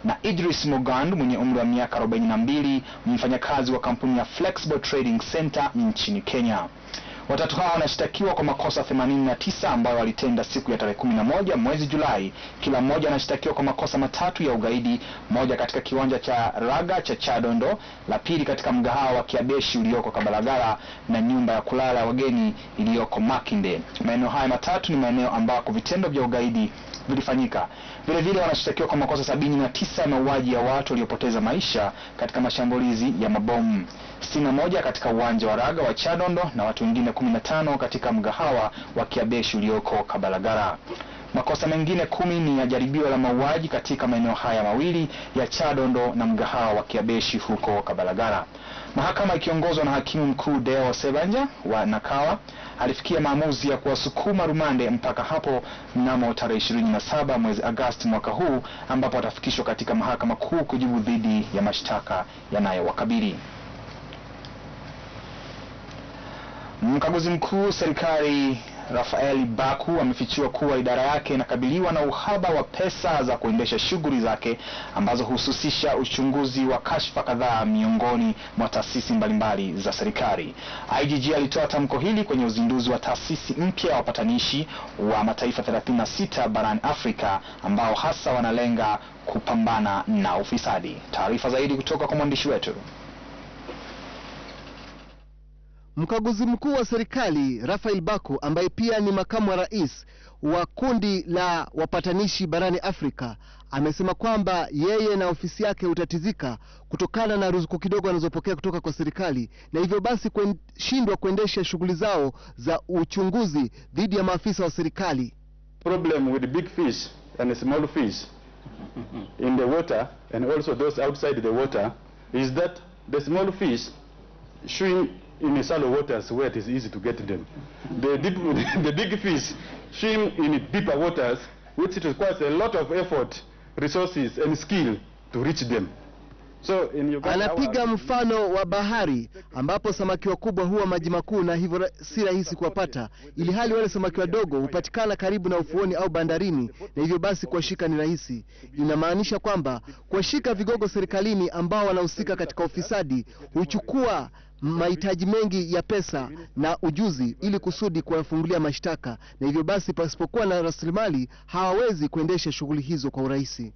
na Idris Mogand mwenye umri wa miaka 42, mfanyakazi wa kampuni ya Flexible Trading Center nchini Kenya. Watatu hao wanashtakiwa kwa makosa 89 ambayo walitenda siku ya tarehe 11 mwezi Julai. Kila mmoja anashtakiwa kwa makosa matatu ya ugaidi, moja katika kiwanja cha raga cha Chadondo, la pili katika mgahawa wa Kiabeshi ulioko Kabalagala, na nyumba ya kulala ya wageni iliyoko Makinde. Maeneo haya matatu ni maeneo ambako vitendo vya ugaidi vilifanyika. Vile vile wanashtakiwa kwa makosa 79 ya mauaji ya watu waliopoteza maisha katika mashambulizi ya mabomu, 61 katika uwanja wa raga wa Chadondo na watu wengine 15 katika mgahawa wa Kiabeshi ulioko Kabalagala. Makosa mengine 10 ni ya jaribio la mauaji katika maeneo haya mawili ya Chadondo na mgahawa wa Kiabeshi huko Kabalagala. Mahakama ikiongozwa na hakimu mkuu Deo Sebanja wa Nakawa alifikia maamuzi ya kuwasukuma rumande mpaka hapo mnamo tarehe 27 mwezi Agosti mwaka huu, ambapo atafikishwa katika mahakama kuu kujibu dhidi ya mashtaka yanayowakabili. Mkaguzi mkuu serikali Rafael Baku amefichua kuwa idara yake inakabiliwa na uhaba wa pesa za kuendesha shughuli zake ambazo hususisha uchunguzi wa kashfa kadhaa miongoni mwa taasisi mbalimbali za serikali. IGG alitoa tamko hili kwenye uzinduzi wa taasisi mpya ya wapatanishi wa mataifa 36 barani Afrika ambao hasa wanalenga kupambana na ufisadi. Taarifa zaidi kutoka kwa mwandishi wetu. Mkaguzi mkuu wa serikali Rafael Baku, ambaye pia ni makamu wa rais wa kundi la wapatanishi barani Afrika, amesema kwamba yeye na ofisi yake utatizika kutokana na ruzuku kidogo anazopokea kutoka kwa serikali, na hivyo basi kushindwa kuendesha shughuli zao za uchunguzi dhidi ya maafisa wa serikali. Problem with the big fish and the small fish in the water and also those outside the water is that the small fish swim in shallow waters where it is easy to get them. The big fish swim in deeper waters, which requires a lot of effort, resources and skill to reach them. So in Uganda, anapiga mfano wa bahari ambapo samaki wakubwa huwa maji makuu na hivyo si rahisi kuwapata, ili hali wale samaki wadogo hupatikana karibu na ufuoni au bandarini, na hivyo basi kuwashika ni rahisi. Inamaanisha kwamba kuwashika vigogo serikalini ambao wanahusika katika ufisadi huchukua mahitaji mengi ya pesa na ujuzi ili kusudi kuwafungulia mashtaka, na hivyo basi pasipokuwa na rasilimali hawawezi kuendesha shughuli hizo kwa urahisi.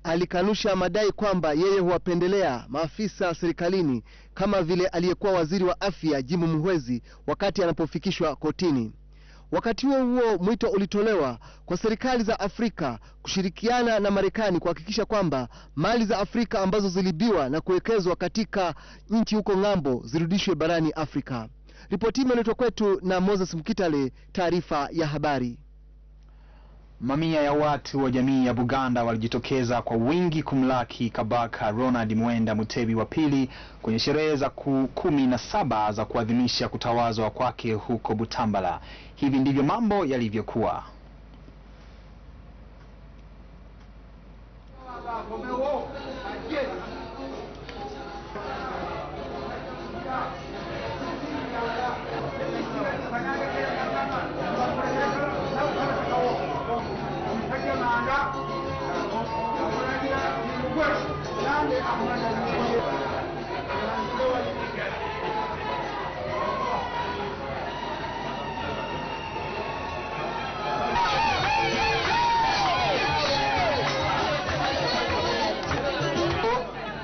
Alikanusha madai kwamba yeye huwapendelea maafisa serikalini kama vile aliyekuwa waziri wa afya Jimmy Muhwezi wakati anapofikishwa kotini. Wakati huo mwito ulitolewa kwa serikali za Afrika kushirikiana na Marekani kuhakikisha kwamba mali za Afrika ambazo zilibiwa na kuwekezwa katika nchi huko ng'ambo zirudishwe barani Afrika. Ripoti imeletwa kwetu na Moses Mkitale, taarifa ya habari. Mamia ya watu wa jamii ya Buganda walijitokeza kwa wingi kumlaki Kabaka Ronald Muwenda Mutebi wa pili kwenye sherehe za 17 za kuadhimisha kutawazwa kwake huko Butambala. Hivi ndivyo mambo yalivyokuwa.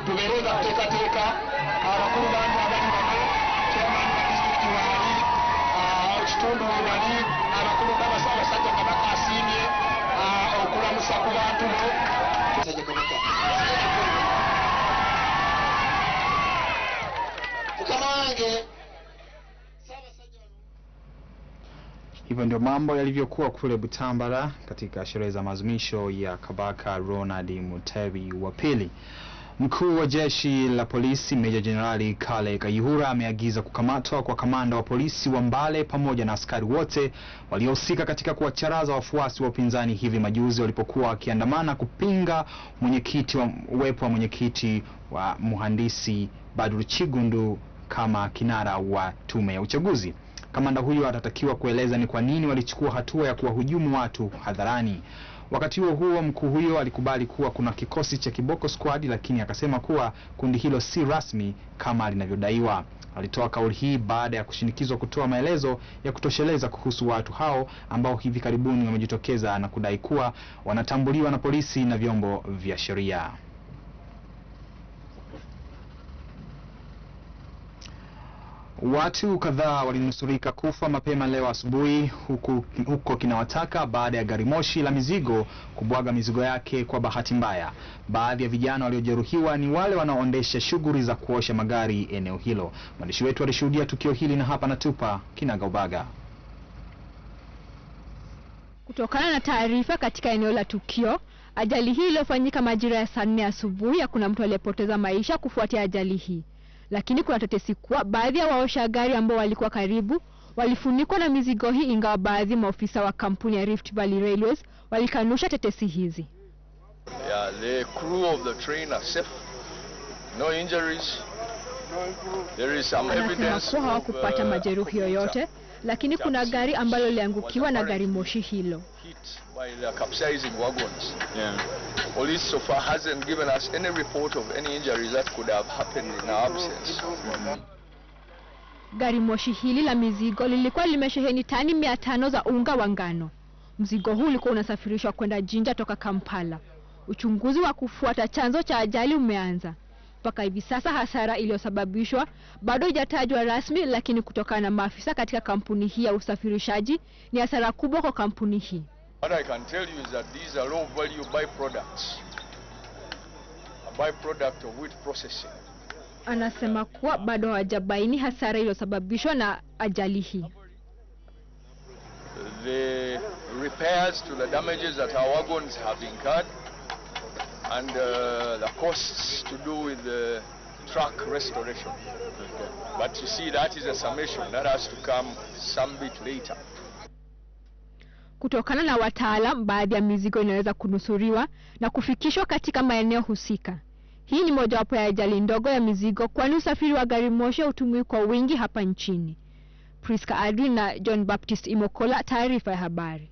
Tumeruza teka abakuru bandi abali bano chairman wa district wali kitundu wali abakuru b'abasaba sajja Kabaka asimye okulamusa ku bantu sajja Kabaka tukamange. Hivyo ndio mambo yalivyokuwa kule Butambala katika sherehe za maadhimisho ya Kabaka Ronald Mutebi wa pili. Mkuu wa jeshi la polisi Meja Jenerali Kale Kayihura ameagiza kukamatwa kwa kamanda wa polisi wa Mbale pamoja na askari wote waliohusika katika kuwacharaza wafuasi wa upinzani hivi majuzi walipokuwa wakiandamana kupinga uwepo wa mwenyekiti wa mhandisi Badru Chigundu kama kinara wa tume ya uchaguzi. Kamanda huyo atatakiwa kueleza ni kwa nini walichukua hatua ya kuwahujumu watu hadharani. Wakati huo mkuu huyo alikubali kuwa kuna kikosi cha Kiboko Squad, lakini akasema kuwa kundi hilo si rasmi kama linavyodaiwa. Alitoa kauli hii baada ya kushinikizwa kutoa maelezo ya kutosheleza kuhusu watu hao ambao hivi karibuni wamejitokeza na kudai kuwa wanatambuliwa na polisi na vyombo vya sheria. Watu kadhaa walinusurika kufa mapema leo asubuhi huko Kinawataka baada ya gari moshi la mizigo kubwaga mizigo yake kwa bahati mbaya. Baadhi ya vijana waliojeruhiwa ni wale wanaoendesha shughuli za kuosha magari eneo hilo. Mwandishi wetu alishuhudia tukio hili na hapa natupa kinagaubaga. Kutokana na taarifa katika eneo la tukio, ajali hii iliyofanyika majira ya saa 4 asubuhi, hakuna mtu aliyepoteza maisha kufuatia ajali hii. Lakini kuna tetesi kuwa baadhi ya waosha gari ambao walikuwa karibu walifunikwa na mizigo hii, ingawa baadhi maofisa wa kampuni ya Rift Valley Railways walikanusha tetesi hizi. Yeah, the crew of the train are safe. No injuries. There is some evidence kuwa hawakupata majeruhi yoyote, lakini kuna gari ambalo liliangukiwa na gari moshi hilo. By the capsizing wagons. Yeah. Police so far hasn't given us any report of any injuries that could have happened in our absence. Gari moshi hili la mizigo lilikuwa limesheheni tani 500 za unga wa ngano. Mzigo huu ulikuwa unasafirishwa kwenda Jinja toka Kampala. Uchunguzi wa kufuata chanzo cha ajali umeanza. Mpaka hivi sasa hasara iliyosababishwa bado haijatajwa rasmi, lakini kutokana na maafisa katika kampuni hii ya usafirishaji ni hasara kubwa kwa kampuni hii. What I can tell you is that these are low value byproducts. A byproduct of wheat processing. Anasema kuwa bado hawajabaini hasara iliyosababishwa na ajali hii. The repairs to the damages that our wagons have incurred and the costs to do with the track restoration. But you see, that is a summation that has to come some bit later. Kutokana na wataalam, baadhi ya mizigo inaweza kunusuriwa na kufikishwa katika maeneo husika. Hii ni mojawapo ya ajali ndogo ya mizigo, kwani usafiri wa gari moshi hutumiwa kwa wingi hapa nchini. Priska Adwin na John Baptist Imokola, taarifa ya habari.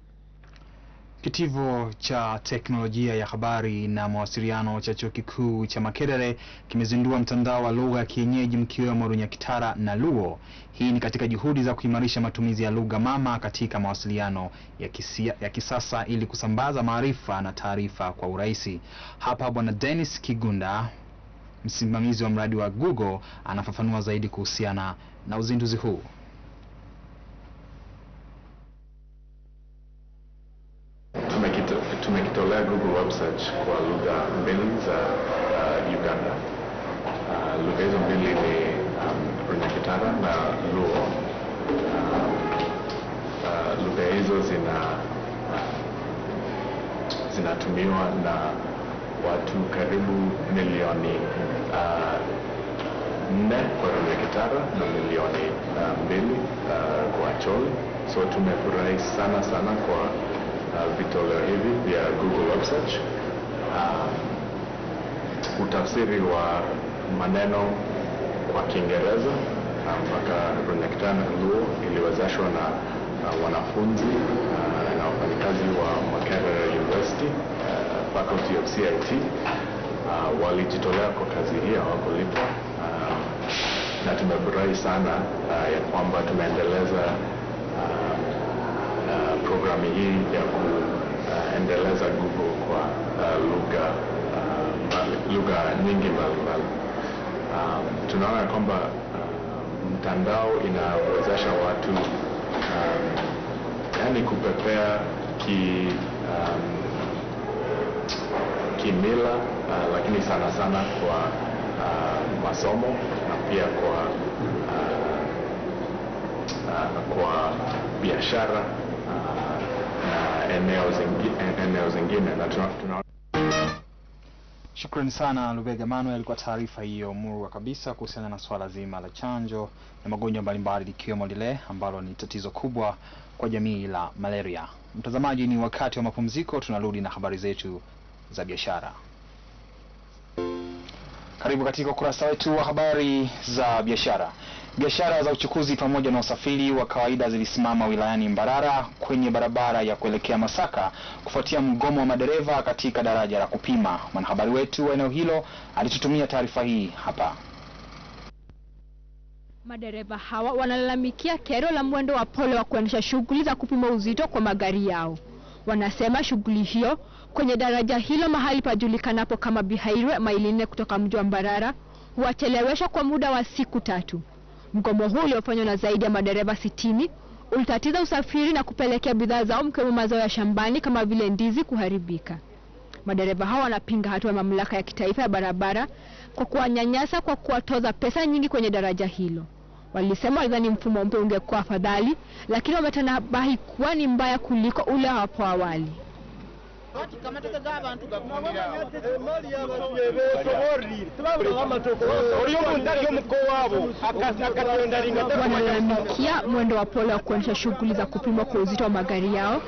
Kitivo cha teknolojia ya habari na mawasiliano cha Chuo Kikuu cha Makerere kimezindua mtandao wa lugha ya kienyeji mkiwemo Runyakitara na Luo. Hii ni katika juhudi za kuimarisha matumizi ya lugha mama katika mawasiliano ya kisasa ili kusambaza maarifa na taarifa kwa urahisi. Hapa Bwana Dennis Kigunda, msimamizi wa mradi wa Google, anafafanua zaidi kuhusiana na uzinduzi huu. Tumekitolea Google Web Search kwa lugha mbili za Uganda. Lugha hizo mbili ni Runyakitara na Luo. Lugha hizo zinatumiwa na watu karibu milioni 4 kwa Runyakitara na milioni 2 kwa Acholi. So tumefurahi sana kwa vitoleo hivi vya Google Web Search. Utafsiri wa maneno kwa Kiingereza mpaka Runyakitara na Luo iliwezeshwa na wanafunzi na wafanyakazi wa Makerere University, Faculty of CIT. Walijitolea kwa kazi hii, hawakulipwa, na tumefurahi sana ya kwamba tumeendeleza programu hii ya kuendeleza Google kwa lugha nyingi mbalimbali. Tunaona kwamba mtandao inawezesha watu yani kupepea kimila, lakini sana kwa masomo na pia kwa biashara na eneo zingine. Shukrani sana Lubega Manuel, alikuwa taarifa hiyo murwa kabisa kuhusiana na swala zima la chanjo na magonjwa mbalimbali likiwemo lile ambalo ni tatizo kubwa kwa jamii la malaria. Mtazamaji, ni wakati wa mapumziko, tunarudi na habari zetu za biashara. Karibu katika ukurasa wetu wa habari za biashara. Biashara za uchukuzi pamoja na usafiri wa kawaida zilisimama wilayani Mbarara kwenye barabara ya kuelekea Masaka kufuatia mgomo wa madereva katika daraja la kupima. Mwanahabari wetu wa eneo hilo alitutumia taarifa hii hapa. Madereva hawa wanalalamikia kero la mwendo wa pole wa kuendesha shughuli za kupima uzito kwa magari yao. Wanasema shughuli hiyo kwenye daraja hilo mahali pajulikanapo kama Bihairwe maili 4 kutoka mji wa Mbarara huwachelewesha kwa muda wa siku 3. Mgomo huu uliofanywa na zaidi ya madereva 60 ulitatiza usafiri na kupelekea bidhaa zao mkiwemo mazao ya shambani kama vile ndizi kuharibika. Madereva hao wanapinga hatua ya mamlaka ya kitaifa ya barabara kwa kuwanyanyasa kwa kuwatoza pesa nyingi kwenye daraja hilo. Walisema walidhani mfumo mpya ungekuwa afadhali, lakini wametanabahi kuwa ni mbaya kuliko ule hapo awali. Wanalalamikia mwendo wa pole wa kuendesha shughuli za kupima kwa uzito wa magari yao